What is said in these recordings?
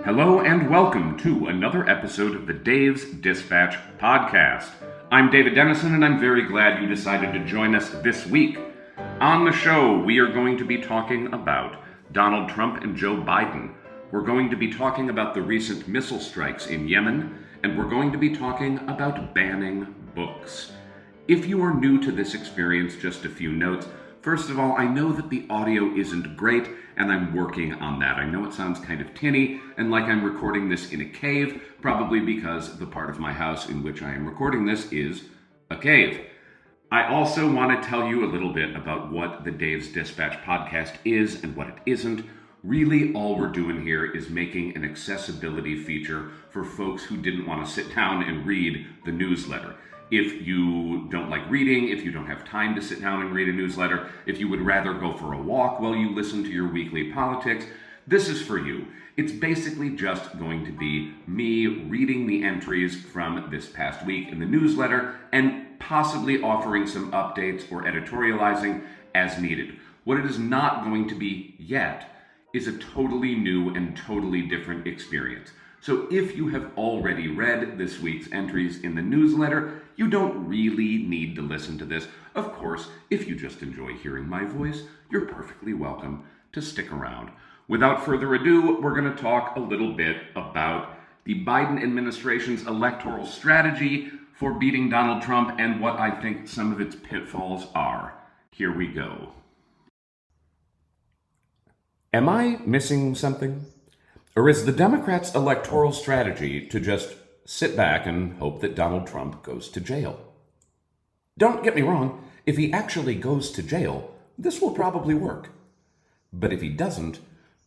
Hello and welcome to another episode of the Dave's Dispatch podcast. I'm David Dennison and I'm very glad you decided to join us this week. On the show, we are going to be talking about Donald Trump and Joe Biden. We're going to be talking about the recent missile strikes in Yemen, and we're going to be talking about banning books. If you are new to this experience, just a few notes. First of all, I know that the audio isn't great, and I'm working on that. I know it sounds kind of tinny, and like I'm recording this in a cave, probably because the part of my house in which I am recording this is a cave. I also want to tell you a little bit about what the Dave's Dispatch podcast is and what it isn't. Really, all we're doing here is making an accessibility feature for folks who didn't want to sit down and read the newsletter. If you don't like reading, if you don't have time to sit down and read a newsletter, if you would rather go for a walk while you listen to your weekly politics, this is for you. It's basically just going to be me reading the entries from this past week in the newsletter and possibly offering some updates or editorializing as needed. What it is not going to be yet is a totally new and totally different experience. So if you have already read this week's entries in the newsletter, you don't really need to listen to this. Of course, if you just enjoy hearing my voice, you're perfectly welcome to stick around. Without further ado, we're going to talk a little bit about the Biden administration's electoral strategy for beating Donald Trump and what I think some of its pitfalls are. Here we go. Am I missing something? Or is the Democrats' electoral strategy to just sit back and hope that Donald Trump goes to jail? Don't get me wrong, if he actually goes to jail, this will probably work. But if he doesn't,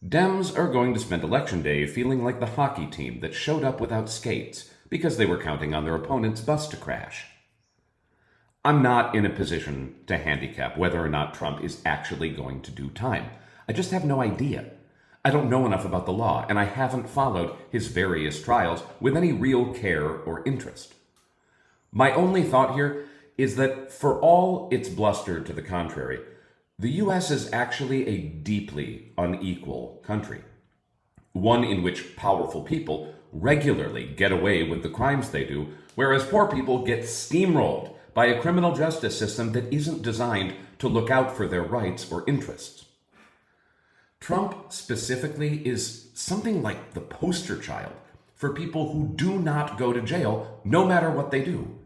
Dems are going to spend Election Day feeling like the hockey team that showed up without skates because they were counting on their opponent's bus to crash. I'm not in a position to handicap whether or not Trump is actually going to do time. I just have no idea. I don't know enough about the law, and I haven't followed his various trials with any real care or interest. My only thought here is that for all its bluster to the contrary, the U.S. is actually a deeply unequal country. One in which powerful people regularly get away with the crimes they do, whereas poor people get steamrolled by a criminal justice system that isn't designed to look out for their rights or interests. Trump specifically is something like the poster child for people who do not go to jail no matter what they do.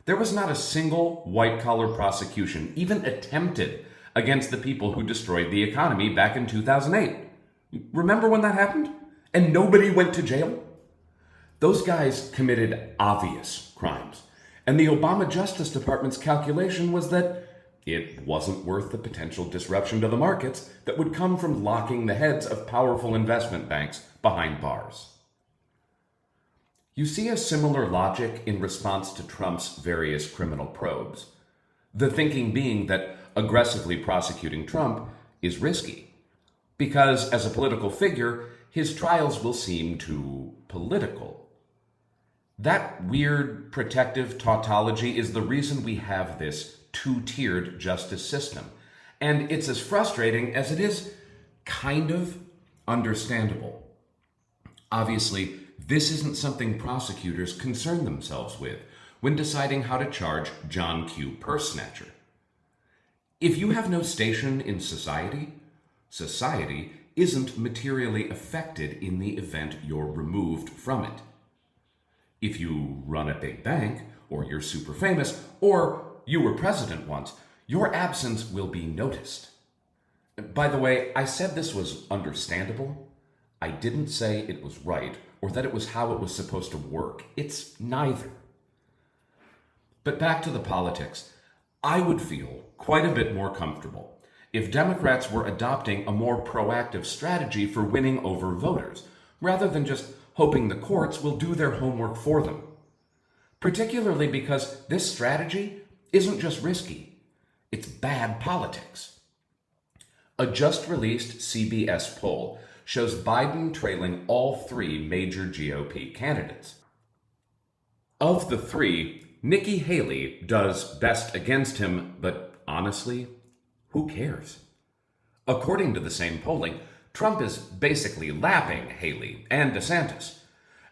There was not a single white-collar prosecution even attempted against the people who destroyed the economy back in 2008. Remember when that happened? And nobody went to jail? Those guys committed obvious crimes. And the Obama Justice Department's calculation was that it wasn't worth the potential disruption to the markets that would come from locking the heads of powerful investment banks behind bars. You see a similar logic in response to Trump's various criminal probes. The thinking being that aggressively prosecuting Trump is risky, because as a political figure, his trials will seem too political. That weird protective tautology is the reason we have this two-tiered justice system. And it's as frustrating as it is kind of understandable. Obviously, this isn't something prosecutors concern themselves with when deciding how to charge John Q. Purse Snatcher. If you have no station in society, society isn't materially affected in the event you're removed from it. If you run a big bank, or you're super famous, or you were president once, your absence will be noticed. By the way, I said this was understandable. I didn't say it was right or that it was how it was supposed to work. It's neither. But back to the politics. I would feel quite a bit more comfortable if Democrats were adopting a more proactive strategy for winning over voters, rather than just hoping the courts will do their homework for them. Particularly because this strategy isn't just risky, it's bad politics. A just-released CBS poll shows Biden trailing all three major GOP candidates. Of the three, Nikki Haley does best against him, but honestly, who cares? According to the same polling, Trump is basically lapping Haley and DeSantis,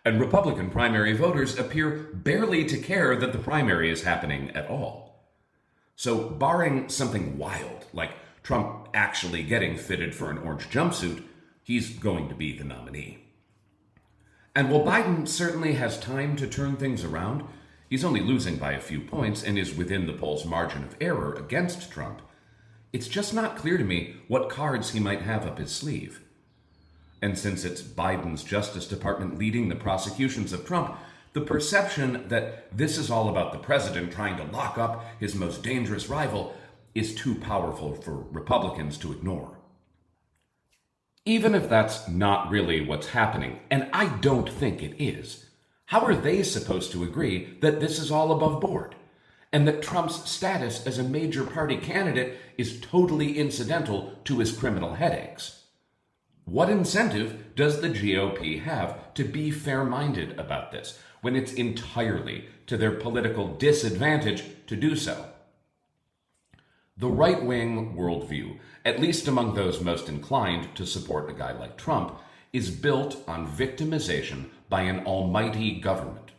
and Republican primary voters appear barely to care that the primary is happening at all. So, barring something wild, like Trump actually getting fitted for an orange jumpsuit, he's going to be the nominee. And while Biden certainly has time to turn things around, he's only losing by a few points and is within the poll's margin of error against Trump. It's just not clear to me what cards he might have up his sleeve. And since it's Biden's Justice Department leading the prosecutions of Trump, the perception that this is all about the president trying to lock up his most dangerous rival is too powerful for Republicans to ignore. Even if that's not really what's happening, and I don't think it is, how are they supposed to agree that this is all above board, and that Trump's status as a major party candidate is totally incidental to his criminal headaches? What incentive does the GOP have to be fair-minded about this when it's entirely to their political disadvantage to do so? The right-wing worldview, at least among those most inclined to support a guy like Trump, is built on victimization by an almighty government.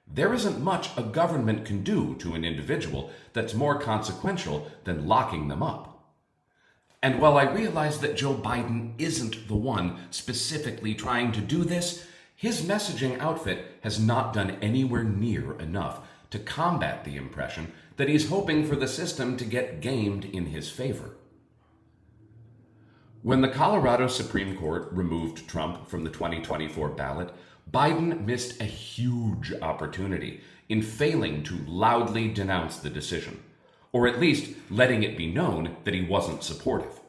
There isn't much a government can do to an individual that's more consequential than locking them up. And while I realize that Joe Biden isn't the one specifically trying to do this, his messaging outfit has not done anywhere near enough to combat the impression that he's hoping for the system to get gamed in his favor. When the Colorado Supreme Court removed Trump from the 2024 ballot, Biden missed a huge opportunity in failing to loudly denounce the decision, or at least letting it be known that he wasn't supportive.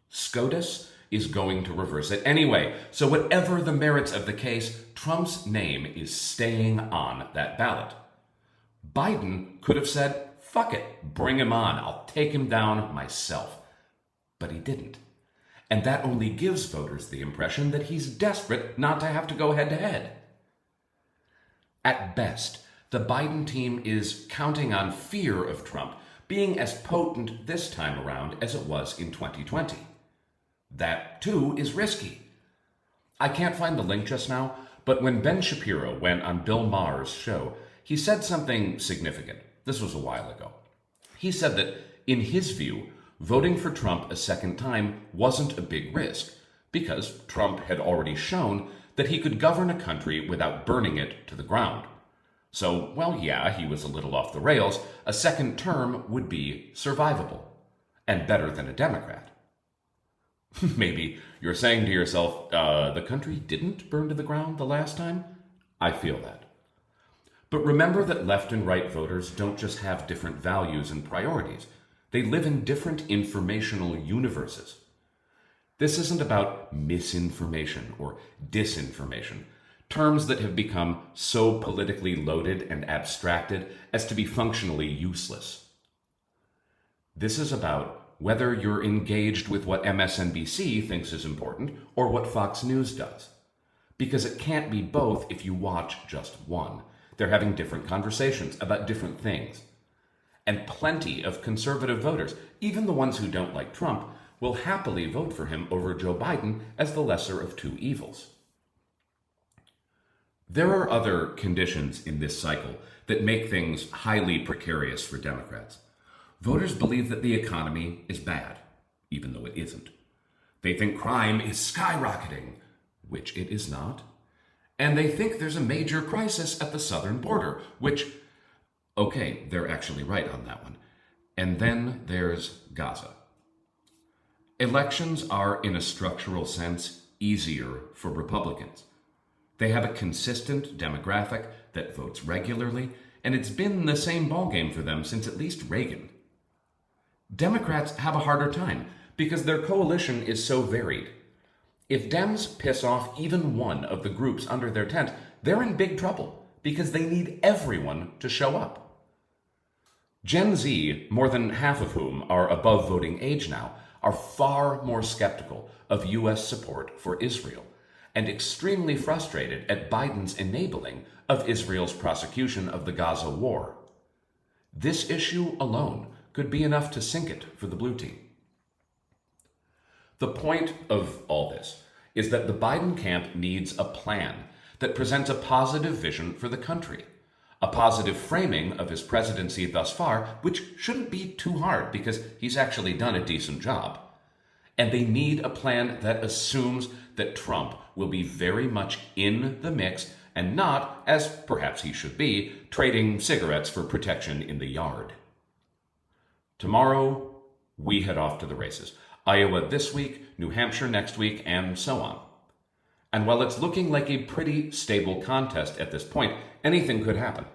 SCOTUS is going to reverse it anyway, so whatever the merits of the case, Trump's name is staying on that ballot. Biden could have said, "Fuck it, bring him on, I'll take him down myself." But he didn't. And that only gives voters the impression that he's desperate not to have to go head-to-head. At best, the Biden team is counting on fear of Trump being as potent this time around as it was in 2020. That, too, is risky. I can't find the link just now, but when Ben Shapiro went on Bill Maher's show, he said something significant. This was a while ago. He said that, in his view, voting for Trump a second time wasn't a big risk, because Trump had already shown that he could govern a country without burning it to the ground. So, well, yeah, he was a little off the rails. A second term would be survivable, and better than a Democrat. Maybe you're saying to yourself, the country didn't burn to the ground the last time? I feel that. But remember that left and right voters don't just have different values and priorities. They live in different informational universes. This isn't about misinformation or disinformation, terms that have become so politically loaded and abstracted as to be functionally useless. This is about whether you're engaged with what MSNBC thinks is important or what Fox News does. Because it can't be both if you watch just one. They're having different conversations about different things. And plenty of conservative voters, even the ones who don't like Trump, will happily vote for him over Joe Biden as the lesser of two evils. There are other conditions in this cycle that make things highly precarious for Democrats. Voters believe that the economy is bad, even though it isn't. They think crime is skyrocketing, which it is not. And they think there's a major crisis at the southern border, which, okay, they're actually right on that one. And then there's Gaza. Elections are, in a structural sense, easier for Republicans. They have a consistent demographic that votes regularly, and it's been the same ballgame for them since at least Reagan. Democrats have a harder time because their coalition is so varied. If Dems piss off even one of the groups under their tent, they're in big trouble because they need everyone to show up. Gen Z, more than half of whom are above voting age now, are far more skeptical of U.S. support for Israel and extremely frustrated at Biden's enabling of Israel's prosecution of the Gaza war. This issue alone could be enough to sink it for the blue team. The point of all this is that the Biden camp needs a plan that presents a positive vision for the country, a positive framing of his presidency thus far, which shouldn't be too hard because he's actually done a decent job. And they need a plan that assumes that Trump will be very much in the mix and not, as perhaps he should be, trading cigarettes for protection in the yard. Tomorrow, we head off to the races. Iowa this week, New Hampshire next week, and so on. And while it's looking like a pretty stable contest at this point, anything could happen.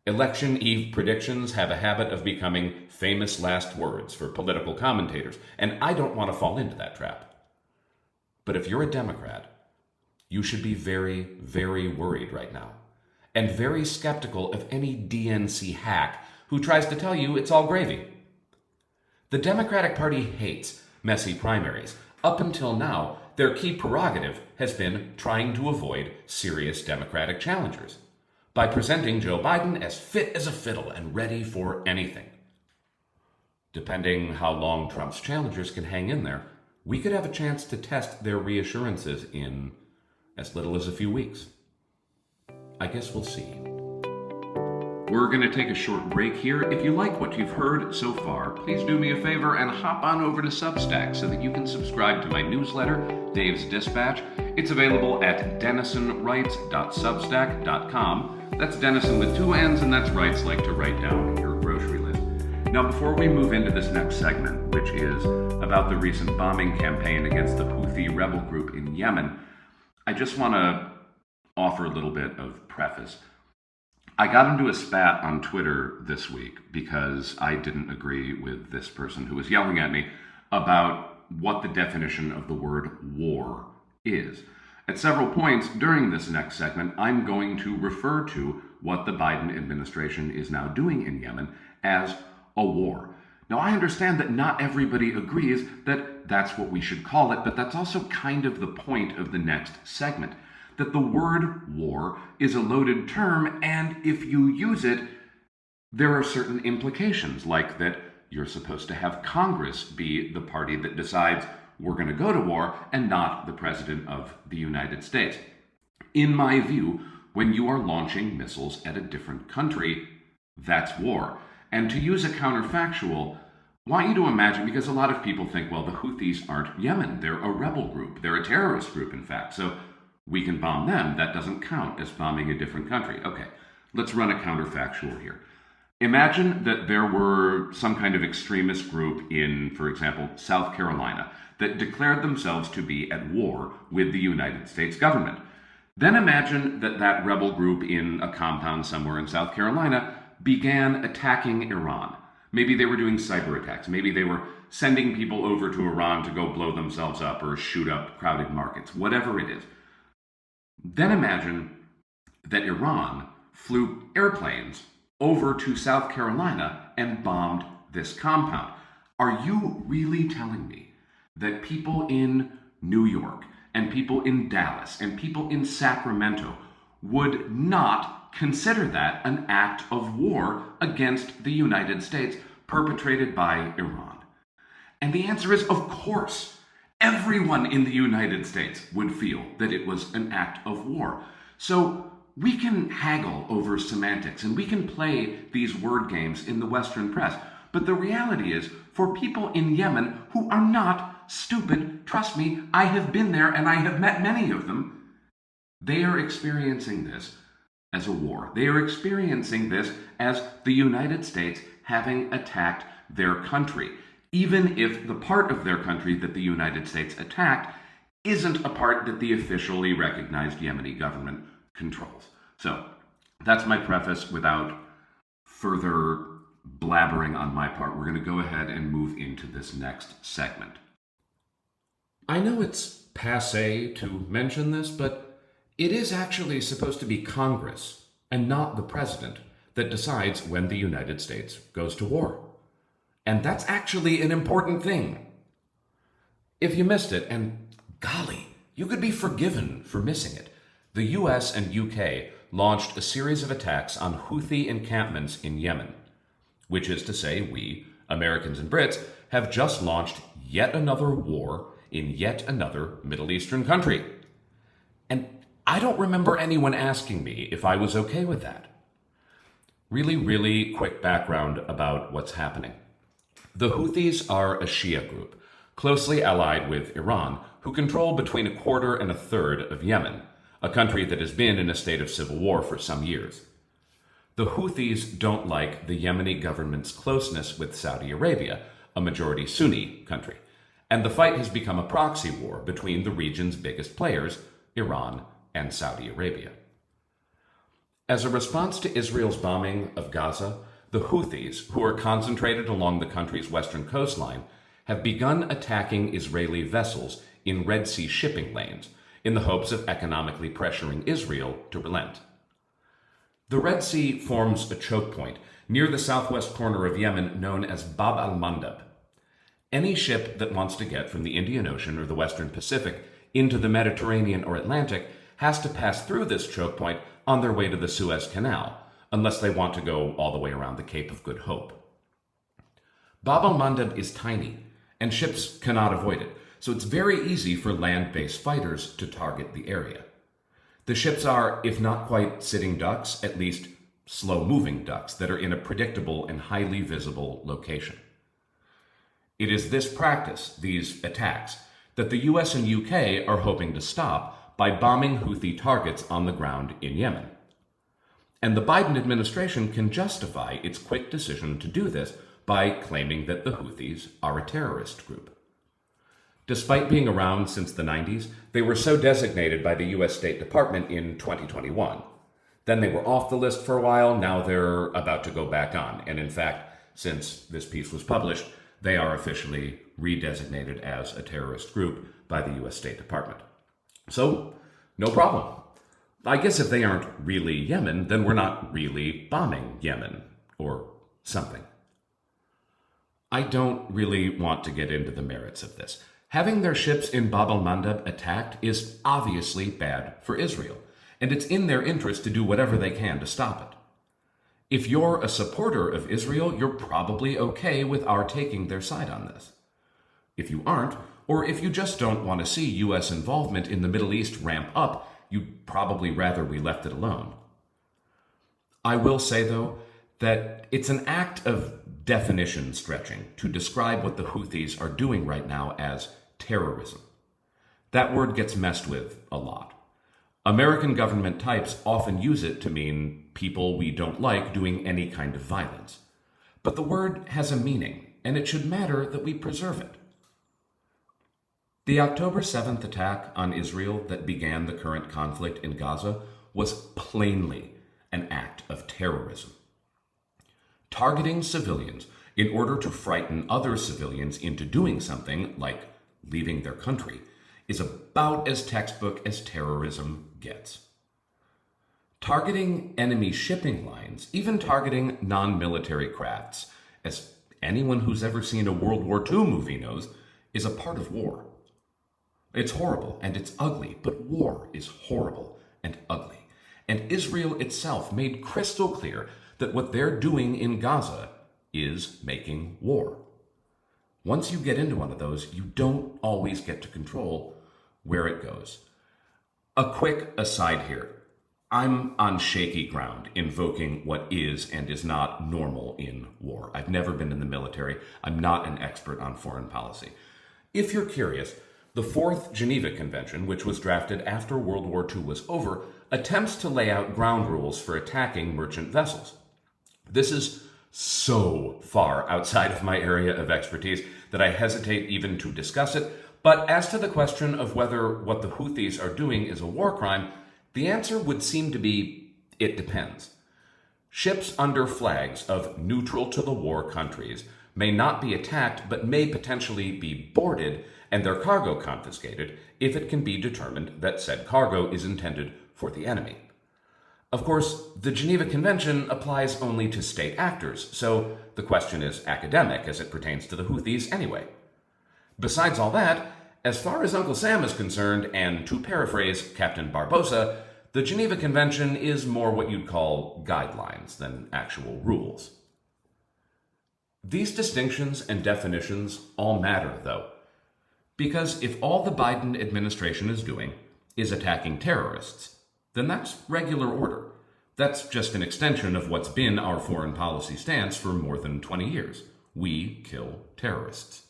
Election eve predictions have a habit of becoming famous last words for political commentators, and I don't want to fall into that trap. But if you're a Democrat, you should be very, very worried right now, and very skeptical of any DNC hack who tries to tell you it's all gravy. The Democratic Party hates messy primaries. Up until now, their key prerogative has been trying to avoid serious Democratic challengers by presenting Joe Biden as fit as a fiddle and ready for anything. Depending how long Trump's challengers can hang in there, we could have a chance to test their reassurances in as little as a few weeks. I guess we'll see. We're going to take a short break here. If you like what you've heard so far, please do me a favor and hop on over to Substack so that you can subscribe to my newsletter, Dave's Dispatch. It's available at denisonwrites.substack.com. That's Denison with two N's, and that's writes like to write down your grocery list. Now, before we move into this next segment, which is about the recent bombing campaign against the Houthi rebel group in Yemen, I just want to offer a little bit of preface. I got into a spat on Twitter this week because I didn't agree with this person who was yelling at me about what the definition of the word war is. At several points during this next segment, I'm going to refer to what the Biden administration is now doing in Yemen as a war. Now, I understand that not everybody agrees that that's what we should call it, but that's also kind of the point of the next segment. That the word war is a loaded term, and if you use it, there are certain implications, like that you're supposed to have Congress be the party that decides we're going to go to war and not the President of the United States. In my view, when you are launching missiles at a different country, that's war. And to use a counterfactual, I want you to imagine, because a lot of people think, well, the Houthis aren't Yemen. They're a rebel group. They're a terrorist group, in fact. So we can bomb them. That doesn't count as bombing a different country. Okay, let's run a counterfactual here. Imagine that there were some kind of extremist group in, for example, South Carolina that declared themselves to be at war with the United States government. Then imagine that that rebel group in a compound somewhere in South Carolina began attacking Iran. Maybe they were doing cyber attacks. Maybe they were sending people over to Iran to go blow themselves up or shoot up crowded markets, whatever it is. Then imagine that Iran flew airplanes over to South Carolina and bombed this compound. Are you really telling me that people in New York and people in Dallas and people in Sacramento would not consider that an act of war against the United States perpetrated by Iran? And the answer is, of course. Everyone in the United States would feel that it was an act of war. So we can haggle over semantics and we can play these word games in the Western press. But the reality is, for people in Yemen who are not stupid, trust me, I have been there and I have met many of them, they are experiencing this as a war. They are experiencing this as the United States having attacked their country, even if the part of their country that the United States attacked isn't a part that the officially recognized Yemeni government controls. So that's my preface. Without further blabbering on my part, we're going to go ahead and move into this next segment. I know it's passé to mention this, but it is actually supposed to be Congress and not the president that decides when the United States goes to war. And that's actually an important thing. If you missed it, and golly, you could be forgiven for missing it, the US and UK launched a series of attacks on Houthi encampments in Yemen, which is to say we, Americans and Brits, have just launched yet another war in yet another Middle Eastern country. And I don't remember anyone asking me if I was okay with that. Really quick background about what's happening. The Houthis are a Shia group, closely allied with Iran, who control between a quarter and a third of Yemen, a country that has been in a state of civil war for some years. The Houthis don't like the Yemeni government's closeness with Saudi Arabia, a majority Sunni country, and the fight has become a proxy war between the region's biggest players, Iran and Saudi Arabia. As a response to Israel's bombing of Gaza, the Houthis, who are concentrated along the country's western coastline, have begun attacking Israeli vessels in Red Sea shipping lanes in the hopes of economically pressuring Israel to relent. The Red Sea forms a choke point near the southwest corner of Yemen known as Bab al-Mandab. Any ship that wants to get from the Indian Ocean or the Western Pacific into the Mediterranean or Atlantic has to pass through this choke point on their way to the Suez Canal, unless they want to go all the way around the Cape of Good Hope. Bab al-Mandab is tiny, and ships cannot avoid it, so it's very easy for land-based fighters to target the area. The ships are, if not quite sitting ducks, at least slow-moving ducks that are in a predictable and highly visible location. It is this practice, these attacks, that the US and UK are hoping to stop by bombing Houthi targets on the ground in Yemen. And the Biden administration can justify its quick decision to do this by claiming that the Houthis are a terrorist group. Despite being around since the 90s, they were so designated by the US State Department in 2021. Then they were off the list for a while, now they're about to go back on. And in fact, since this piece was published, they are officially redesignated as a terrorist group by the US State Department. So, no problem. I guess if they aren't really Yemen, then we're not really bombing Yemen, or something. I don't really want to get into the merits of this. Having their ships in Bab al-Mandab attacked is obviously bad for Israel, and it's in their interest to do whatever they can to stop it. If you're a supporter of Israel, you're probably okay with our taking their side on this. If you aren't, or if you just don't want to see US involvement in the Middle East ramp up, you'd probably rather we left it alone. I will say, though, that it's an act of definition stretching to describe what the Houthis are doing right now as terrorism. That word gets messed with a lot. American government types often use it to mean people we don't like doing any kind of violence. But the word has a meaning, and it should matter that we preserve it. The October 7th attack on Israel that began the current conflict in Gaza was plainly an act of terrorism. Targeting civilians in order to frighten other civilians into doing something, like leaving their country, is about as textbook as terrorism gets. Targeting enemy shipping lines, even targeting non-military crafts, as anyone who's ever seen a World War II movie knows, is a part of war. It's horrible and it's ugly, but war is horrible and ugly. And Israel itself made crystal clear that what they're doing in Gaza is making war. Once you get into one of those, you don't always get to control where it goes. A quick aside here. I'm on shaky ground invoking what is and is not normal in war. I've never been in the military. I'm not an expert on foreign policy. If you're curious, the Fourth Geneva Convention, which was drafted after World War II was over, attempts to lay out ground rules for attacking merchant vessels. This is so far outside of my area of expertise that I hesitate even to discuss it. But as to the question of whether what the Houthis are doing is a war crime, the answer would seem to be, it depends. Ships under flags of neutral to the war countries may not be attacked, but may potentially be boarded and their cargo confiscated if it can be determined that said cargo is intended for the enemy. Of course, the Geneva Convention applies only to state actors, so the question is academic as it pertains to the Houthis anyway. Besides all that, as far as Uncle Sam is concerned, and to paraphrase Captain Barbossa, the Geneva Convention is more what you'd call guidelines than actual rules. These distinctions and definitions all matter, though, because if all the Biden administration is doing is attacking terrorists, then that's regular order. That's just an extension of what's been our foreign policy stance for more than 20 years. We kill terrorists.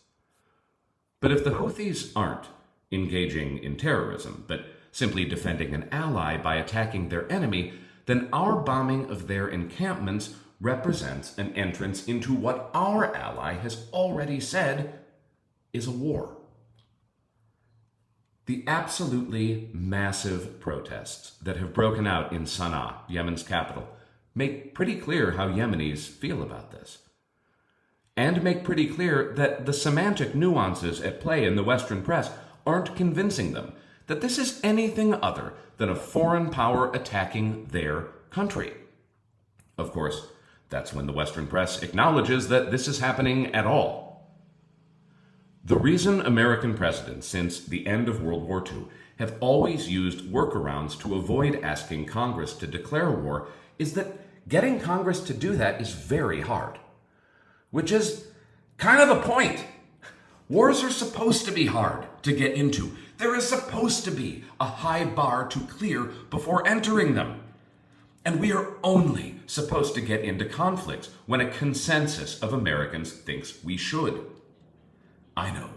But if the Houthis aren't engaging in terrorism, but simply defending an ally by attacking their enemy, then our bombing of their encampments represents an entrance into what our ally has already said is a war. The absolutely massive protests that have broken out in Sana'a, Yemen's capital, make pretty clear how Yemenis feel about this. And make pretty clear that the semantic nuances at play in the Western press aren't convincing them that this is anything other than a foreign power attacking their country. Of course, that's when the Western press acknowledges that this is happening at all. The reason American presidents since the end of World War II have always used workarounds to avoid asking Congress to declare war is that getting Congress to do that is very hard. Which is kind of the point. Wars are supposed to be hard to get into. There is supposed to be a high bar to clear before entering them. And we are only supposed to get into conflicts when a consensus of Americans thinks we should. I know,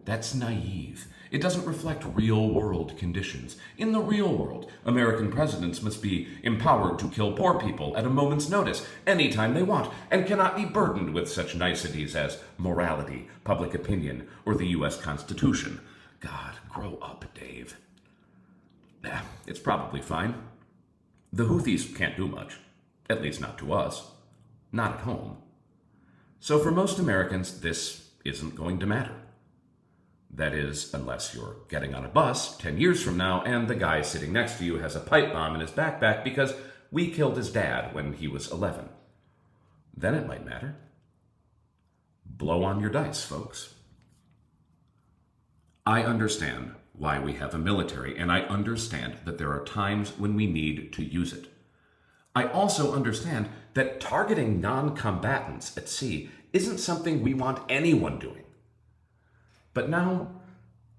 that's naive. It doesn't reflect real-world conditions. In the real world, American presidents must be empowered to kill poor people at a moment's notice, anytime they want, and cannot be burdened with such niceties as morality, public opinion, or the U.S. Constitution. God, grow up, Dave. It's probably fine. The Houthis can't do much, at least not to us, not at home. So for most Americans, this isn't going to matter. That is, unless you're getting on a bus 10 years from now and the guy sitting next to you has a pipe bomb in his backpack because we killed his dad when he was 11. Then it might matter. Blow on your dice, folks. I understand why we have a military, and I understand that there are times when we need to use it. I also understand that targeting non-combatants at sea isn't something we want anyone doing. But now,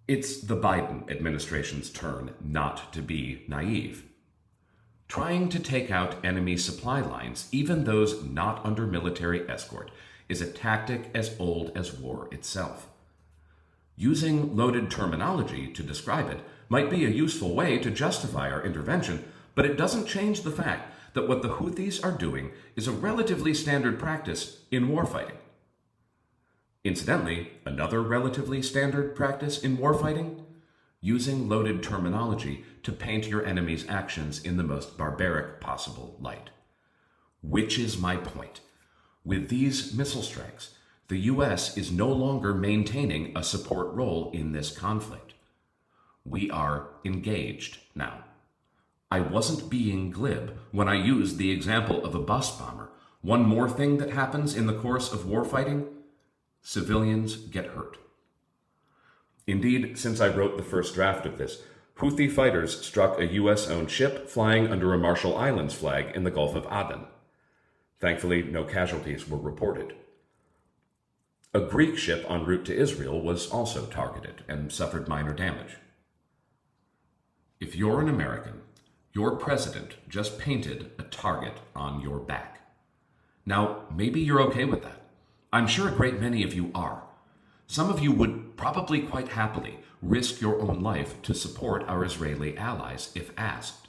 it's the Biden administration's turn not to be naive. Trying to take out enemy supply lines, even those not under military escort, is a tactic as old as war itself. Using loaded terminology to describe it might be a useful way to justify our intervention, but it doesn't change the fact that what the Houthis are doing is a relatively standard practice in warfighting. Incidentally, another relatively standard practice in warfighting? Using loaded terminology to paint your enemy's actions in the most barbaric possible light. Which is my point. With these missile strikes, the U.S. is no longer maintaining a support role in this conflict. We are engaged now. I wasn't being glib when I used the example of a bus bomber. One more thing that happens in the course of warfighting: civilians get hurt. Indeed, since I wrote the first draft of this, Houthi fighters struck a U.S.-owned ship flying under a Marshall Islands flag in the Gulf of Aden. Thankfully, no casualties were reported. A Greek ship en route to Israel was also targeted and suffered minor damage. If you're an American, your president just painted a target on your back. Now, maybe you're okay with that. I'm sure a great many of you are. Some of you would probably quite happily risk your own life to support our Israeli allies if asked.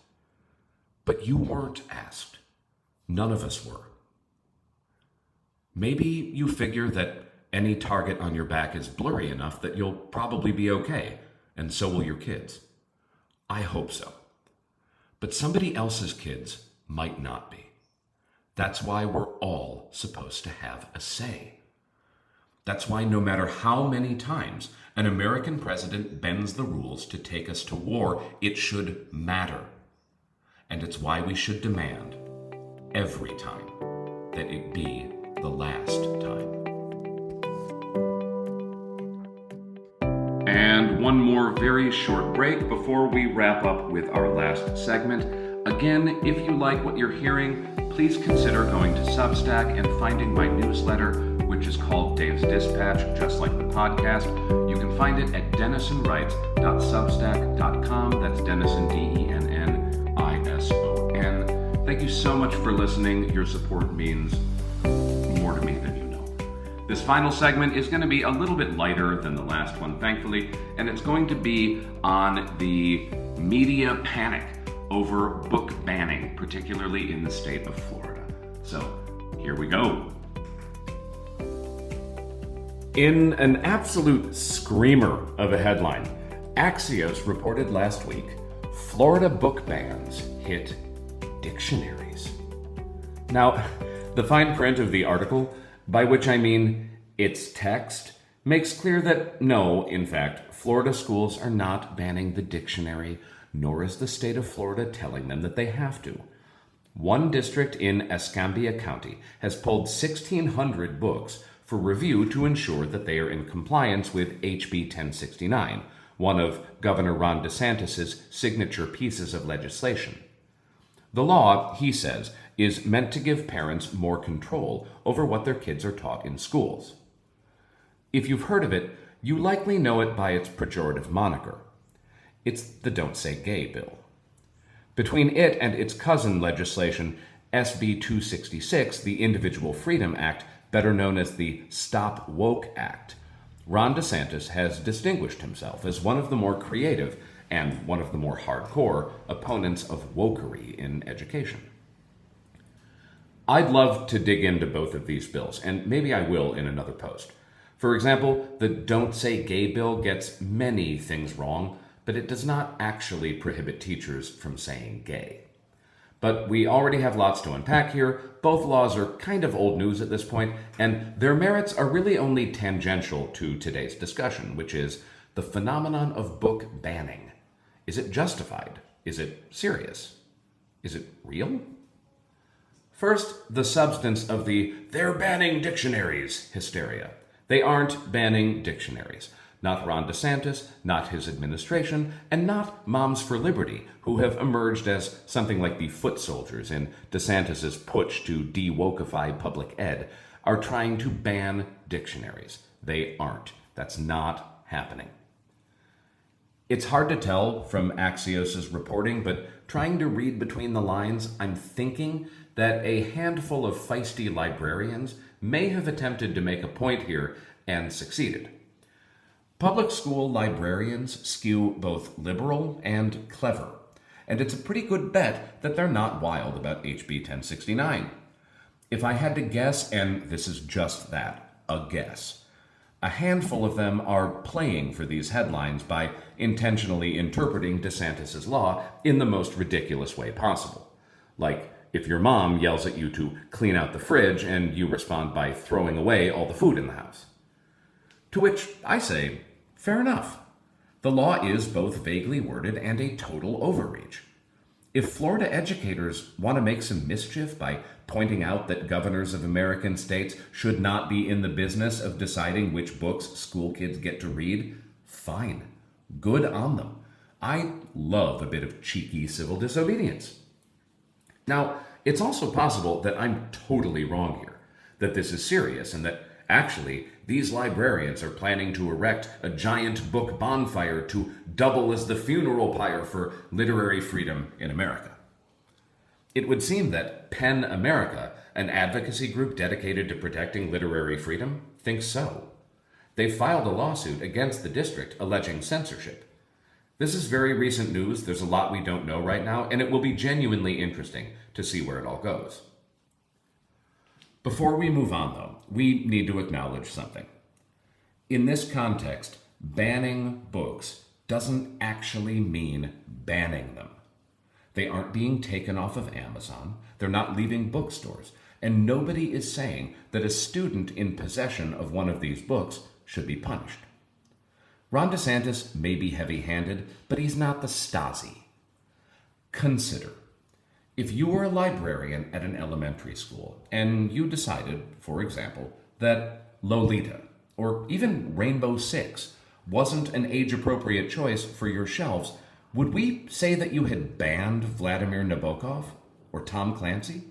But you weren't asked. None of us were. Maybe you figure that any target on your back is blurry enough that you'll probably be okay, and so will your kids. I hope so. But somebody else's kids might not be. That's why we're all supposed to have a say. That's why no matter how many times an American president bends the rules to take us to war, it should matter. And it's why we should demand, every time, that it be the last time. And one more very short break before we wrap up with our last segment. Again, if you like what you're hearing, please consider going to Substack and finding my newsletter, which which is called Dave's Dispatch, just like the podcast. You can find it at denisonwrites.substack.com. That's Denison, DENNISON. Thank you so much for listening. Your support means more to me than you know. This final segment is going to be a little bit lighter than the last one, thankfully, and it's going to be on the media panic over book banning, particularly in the state of Florida. So, here we go. In an absolute screamer of a headline, Axios reported last week, Florida book bans hit dictionaries. Now, the fine print of the article, by which I mean its text, makes clear that no, in fact, Florida schools are not banning the dictionary, nor is the state of Florida telling them that they have to. One district in Escambia County has pulled 1,600 books for review to ensure that they are in compliance with HB 1069, one of Governor Ron DeSantis' signature pieces of legislation. The law, he says, is meant to give parents more control over what their kids are taught in schools. If you've heard of it, you likely know it by its pejorative moniker. It's the Don't Say Gay bill. Between it and its cousin legislation, SB 266, the Individual Freedom Act, better known as the Stop Woke Act, Ron DeSantis has distinguished himself as one of the more creative and one of the more hardcore opponents of wokery in education. I'd love to dig into both of these bills, and maybe I will in another post. For example, the Don't Say Gay bill gets many things wrong, but it does not actually prohibit teachers from saying gay. But we already have lots to unpack here. Both laws are kind of old news at this point, and their merits are really only tangential to today's discussion, which is the phenomenon of book banning. Is it justified? Is it serious? Is it real? First, the substance of the "they're banning dictionaries" hysteria. They aren't banning dictionaries. Not Ron DeSantis, not his administration, and not Moms for Liberty, who have emerged as something like the foot soldiers in DeSantis' putsch to de-wokeify public ed, are trying to ban dictionaries. They aren't. That's not happening. It's hard to tell from Axios' reporting, but trying to read between the lines, I'm thinking that a handful of feisty librarians may have attempted to make a point here and succeeded. Public school librarians skew both liberal and clever, and it's a pretty good bet that they're not wild about HB 1069. If I had to guess, and this is just that, a guess, a handful of them are playing for these headlines by intentionally interpreting DeSantis' law in the most ridiculous way possible. Like if your mom yells at you to clean out the fridge and you respond by throwing away all the food in the house. To which I say, fair enough. The law is both vaguely worded and a total overreach. If Florida educators want to make some mischief by pointing out that governors of American states should not be in the business of deciding which books school kids get to read, fine. Good on them. I love a bit of cheeky civil disobedience. Now, it's also possible that I'm totally wrong here, that this is serious and that actually, these librarians are planning to erect a giant book bonfire to double as the funeral pyre for literary freedom in America. It would seem that PEN America, an advocacy group dedicated to protecting literary freedom, thinks so. They filed a lawsuit against the district alleging censorship. This is very recent news. There's a lot we don't know right now, and it will be genuinely interesting to see where it all goes. Before we move on, though, we need to acknowledge something. In this context, banning books doesn't actually mean banning them. They aren't being taken off of Amazon, they're not leaving bookstores, and nobody is saying that a student in possession of one of these books should be punished. Ron DeSantis may be heavy-handed, but he's not the Stasi. Consider. If you were a librarian at an elementary school and you decided, for example, that Lolita or even Rainbow Six wasn't an age-appropriate choice for your shelves, would we say that you had banned Vladimir Nabokov or Tom Clancy?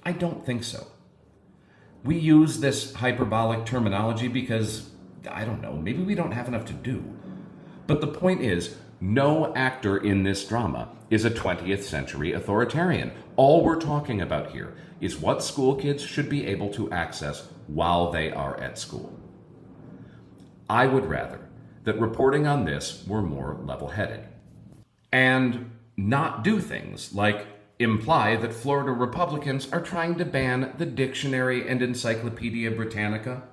I don't think so. We use this hyperbolic terminology because, I don't know, maybe we don't have enough to do. But the point is, no actor in this drama is a 20th century authoritarian. All we're talking about here is what school kids should be able to access while they are at school. I would rather that reporting on this were more level-headed and not do things like imply that Florida Republicans are trying to ban the Dictionary and Encyclopedia Britannica.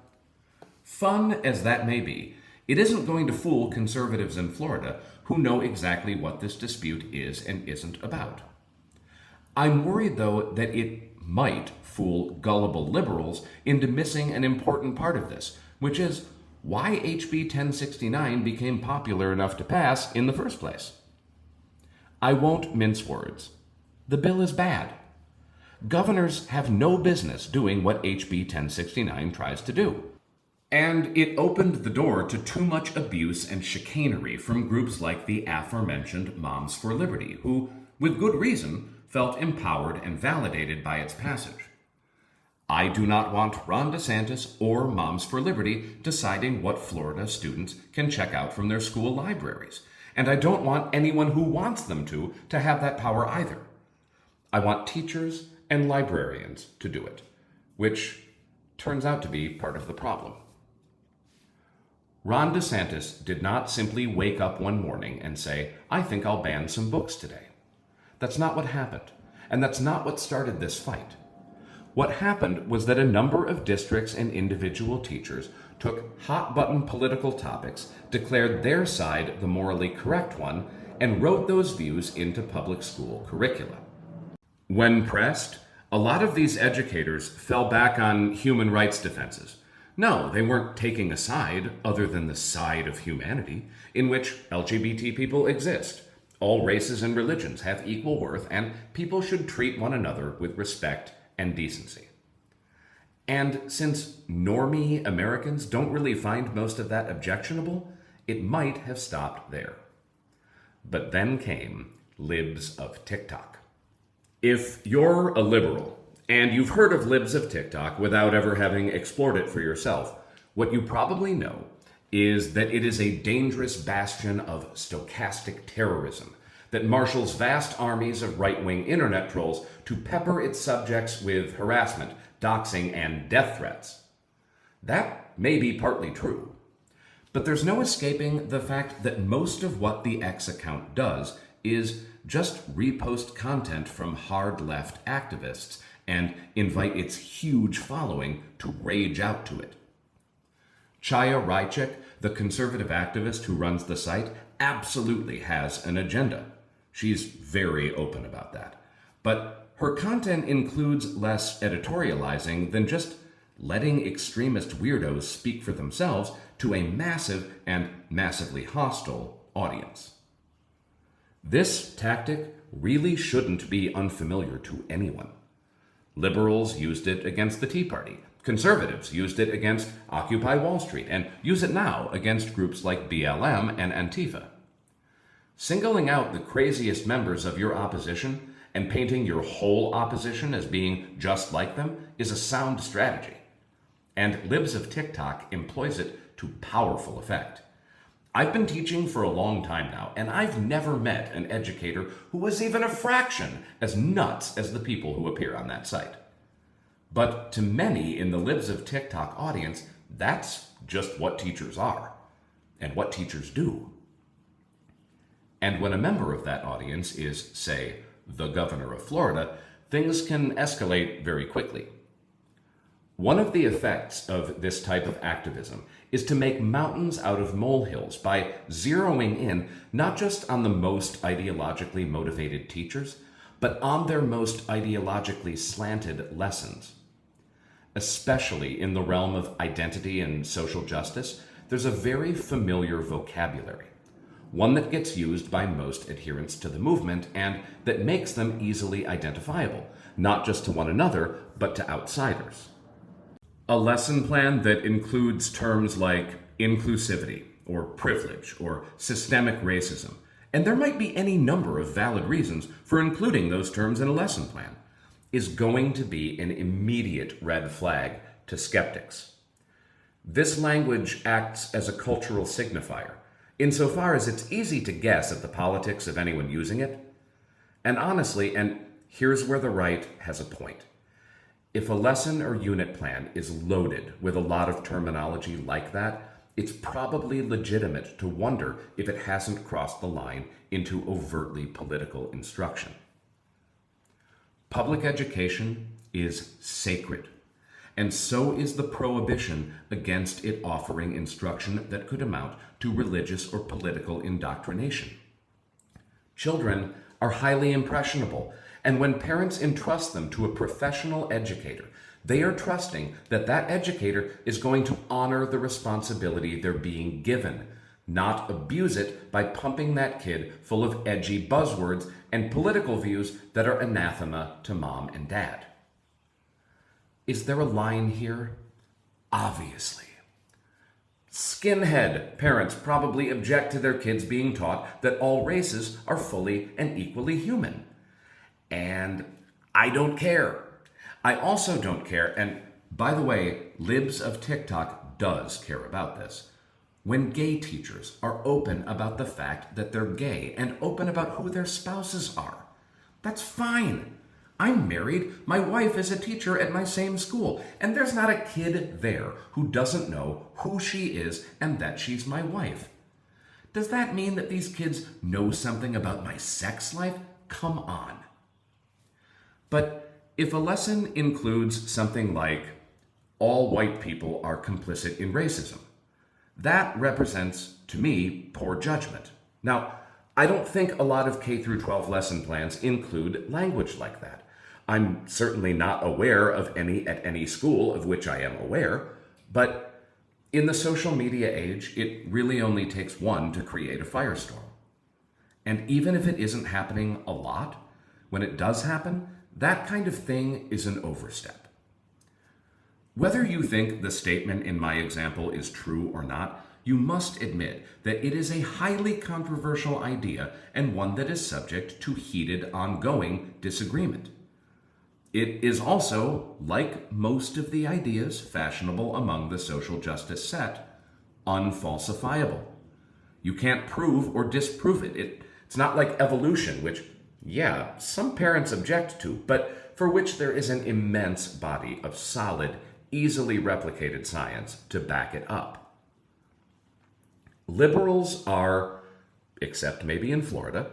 Fun as that may be, it isn't going to fool conservatives in Florida who know exactly what this dispute is and isn't about. I'm worried, though, that it might fool gullible liberals into missing an important part of this, which is why HB 1069 became popular enough to pass in the first place. I won't mince words. The bill is bad. Governors have no business doing what HB 1069 tries to do. And it opened the door to too much abuse and chicanery from groups like the aforementioned Moms for Liberty, who, with good reason, felt empowered and validated by its passage. I do not want Ron DeSantis or Moms for Liberty deciding what Florida students can check out from their school libraries, and I don't want anyone who wants them to have that power either. I want teachers and librarians to do it, which turns out to be part of the problem. Ron DeSantis did not simply wake up one morning and say, I think I'll ban some books today. That's not what happened, and that's not what started this fight. What happened was that a number of districts and individual teachers took hot-button political topics, declared their side the morally correct one, and wrote those views into public school curricula. When pressed, a lot of these educators fell back on human rights defenses. No, they weren't taking a side other than the side of humanity, in which LGBT people exist. All races and religions have equal worth, and people should treat one another with respect and decency. And since normie Americans don't really find most of that objectionable, it might have stopped there. But then came libs of TikTok. If you're a liberal, and you've heard of libs of TikTok without ever having explored it for yourself, what you probably know is that it is a dangerous bastion of stochastic terrorism that marshals vast armies of right-wing internet trolls to pepper its subjects with harassment, doxing, and death threats. That may be partly true, but there's no escaping the fact that most of what the X account does is just repost content from hard-left activists and invite its huge following to rage out to it. Chaya Raichik, the conservative activist who runs the site, absolutely has an agenda. She's very open about that. But her content includes less editorializing than just letting extremist weirdos speak for themselves to a massive and massively hostile audience. This tactic really shouldn't be unfamiliar to anyone. Liberals used it against the Tea Party. Conservatives used it against Occupy Wall Street and use it now against groups like BLM and Antifa. Singling out the craziest members of your opposition and painting your whole opposition as being just like them is a sound strategy. And Libs of TikTok employs it to powerful effect. I've been teaching for a long time now, and I've never met an educator who was even a fraction as nuts as the people who appear on that site. But to many in the Libs of TikTok audience, that's just what teachers are, and what teachers do. And when a member of that audience is, say, the governor of Florida, things can escalate very quickly. One of the effects of this type of activism is to make mountains out of molehills by zeroing in not just on the most ideologically motivated teachers, but on their most ideologically slanted lessons. Especially in the realm of identity and social justice, there's a very familiar vocabulary, one that gets used by most adherents to the movement and that makes them easily identifiable, not just to one another, but to outsiders. A lesson plan that includes terms like inclusivity, or privilege, or systemic racism, and there might be any number of valid reasons for including those terms in a lesson plan, is going to be an immediate red flag to skeptics. This language acts as a cultural signifier, insofar as it's easy to guess at the politics of anyone using it. And honestly, and here's where the right has a point, if a lesson or unit plan is loaded with a lot of terminology like that, it's probably legitimate to wonder if it hasn't crossed the line into overtly political instruction. Public education is sacred, and so is the prohibition against it offering instruction that could amount to religious or political indoctrination. Children are highly impressionable, and when parents entrust them to a professional educator, they are trusting that that educator is going to honor the responsibility they're being given, not abuse it by pumping that kid full of edgy buzzwords and political views that are anathema to mom and dad. Is there a line here? Obviously. Skinhead parents probably object to their kids being taught that all races are fully and equally human. And I don't care. I also don't care, and by the way, libs of TikTok does care about this, when gay teachers are open about the fact that they're gay and open about who their spouses are. That's fine. I'm married, my wife is a teacher at my same school, and there's not a kid there who doesn't know who she is and that she's my wife. Does that mean that these kids know something about my sex life? Come on. But if a lesson includes something like, all white people are complicit in racism, that represents, to me, poor judgment. Now, I don't think a lot of K through 12 lesson plans include language like that. I'm certainly not aware of any at any school of which I am aware, but in the social media age, it really only takes one to create a firestorm. And even if it isn't happening a lot, when it does happen, that kind of thing is an overstep. Whether you think the statement in my example is true or not, you must admit that it is a highly controversial idea and one that is subject to heated, ongoing disagreement. It is also, like most of the ideas fashionable among the social justice set, unfalsifiable. You can't prove or disprove it. It's not like evolution, which yeah, some parents object to, but for which there is an immense body of solid, easily replicated science to back it up. Liberals are, except maybe in Florida,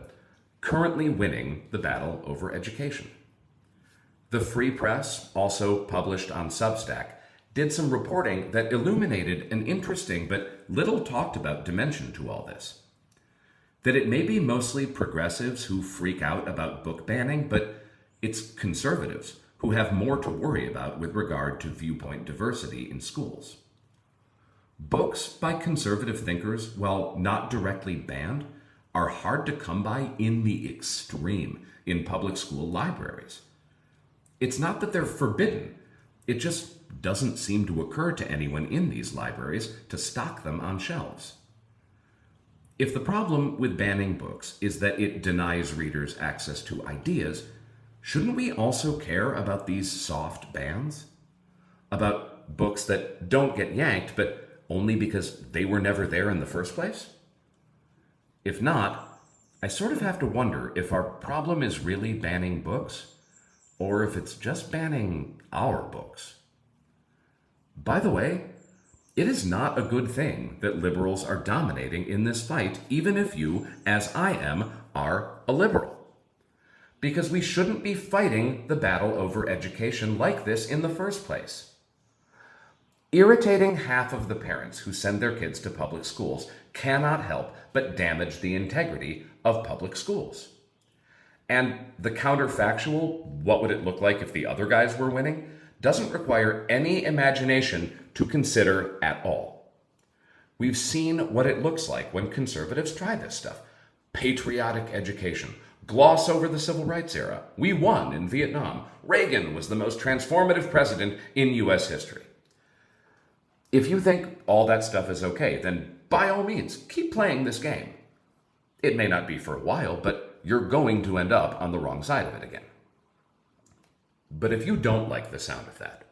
currently winning the battle over education. The Free Press, also published on Substack, did some reporting that illuminated an interesting but little talked about dimension to all this. That it may be mostly progressives who freak out about book banning, but it's conservatives who have more to worry about with regard to viewpoint diversity in schools. Books by conservative thinkers, while not directly banned, are hard to come by in the extreme in public school libraries. It's not that they're forbidden, it just doesn't seem to occur to anyone in these libraries to stock them on shelves. If the problem with banning books is that it denies readers access to ideas, shouldn't we also care about these soft bans? About books that don't get yanked, but only because they were never there in the first place? If not, I sort of have to wonder if our problem is really banning books, or if it's just banning our books. By the way, it is not a good thing that liberals are dominating in this fight, even if you, as I am, are a liberal. Because we shouldn't be fighting the battle over education like this in the first place. Irritating half of the parents who send their kids to public schools cannot help but damage the integrity of public schools. And the counterfactual, what would it look like if the other guys were winning, doesn't require any imagination to consider at all. We've seen what it looks like when conservatives try this stuff. Patriotic education. Gloss over the civil rights era. We won in Vietnam. Reagan was the most transformative president in U.S. history. If you think all that stuff is okay, then by all means, keep playing this game. It may not be for a while, but you're going to end up on the wrong side of it again. But if you don't like the sound of that,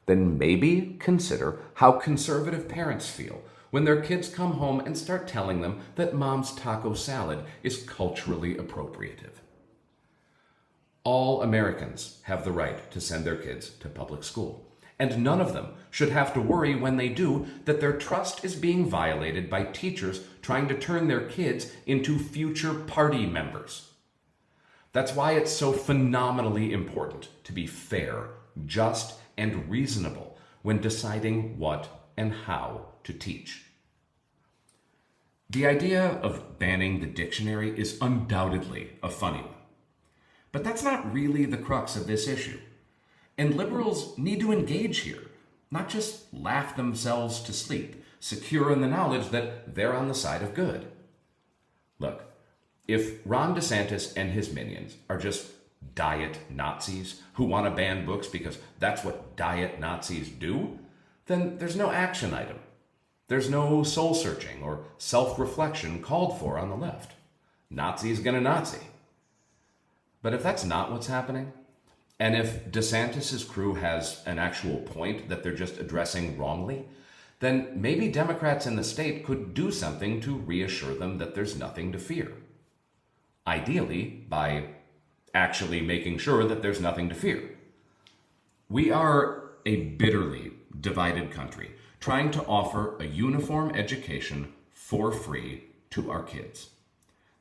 then maybe consider how conservative parents feel when their kids come home and start telling them that mom's taco salad is culturally appropriative. All Americans have the right to send their kids to public school, and none of them should have to worry when they do that their trust is being violated by teachers trying to turn their kids into future party members. That's why it's so phenomenally important to be fair, just, and reasonable when deciding what and how to teach. The idea of banning the dictionary is undoubtedly a funny one. But that's not really the crux of this issue. And liberals need to engage here, not just laugh themselves to sleep, secure in the knowledge that they're on the side of good. Look, if Ron DeSantis and his minions are just diet Nazis who want to ban books because that's what diet Nazis do, then there's no action item. There's no soul-searching or self-reflection called for on the left. Nazi's gonna Nazi. But if that's not what's happening, and if DeSantis' crew has an actual point that they're just addressing wrongly, then maybe Democrats in the state could do something to reassure them that there's nothing to fear. Ideally, by actually making sure that there's nothing to fear. We are a bitterly divided country, trying to offer a uniform education for free to our kids.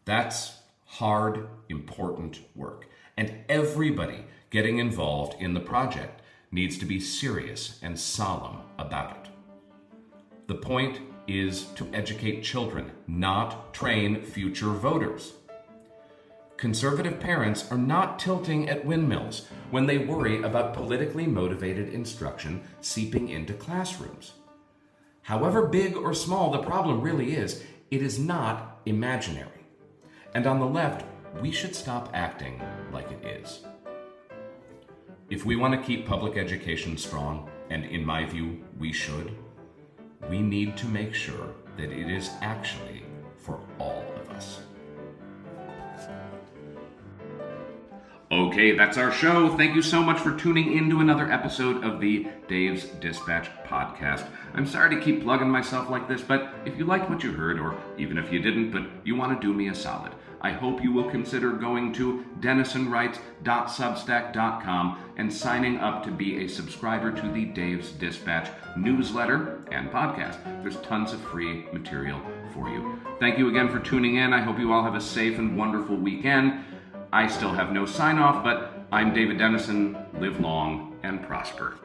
That's hard, important work, and everybody getting involved in the project needs to be serious and solemn about it. The point is to educate children, not train future voters. Conservative parents are not tilting at windmills when they worry about politically motivated instruction seeping into classrooms. However big or small the problem really is, it is not imaginary. And on the left, we should stop acting like it is. If we want to keep public education strong, and in my view, we should, we need to make sure that it is actually for all of us. Okay, that's our show. Thank you so much for tuning in to another episode of the Dave's Dispatch podcast. I'm sorry to keep plugging myself like this, but if you liked what you heard, or even if you didn't, but you want to do me a solid, I hope you will consider going to denisonwrites.substack.com and signing up to be a subscriber to the Dave's Dispatch newsletter and podcast. There's tons of free material for you. Thank you again for tuning in. I hope you all have a safe and wonderful weekend. I still have no sign-off, but I'm David Dennison. Live long and prosper.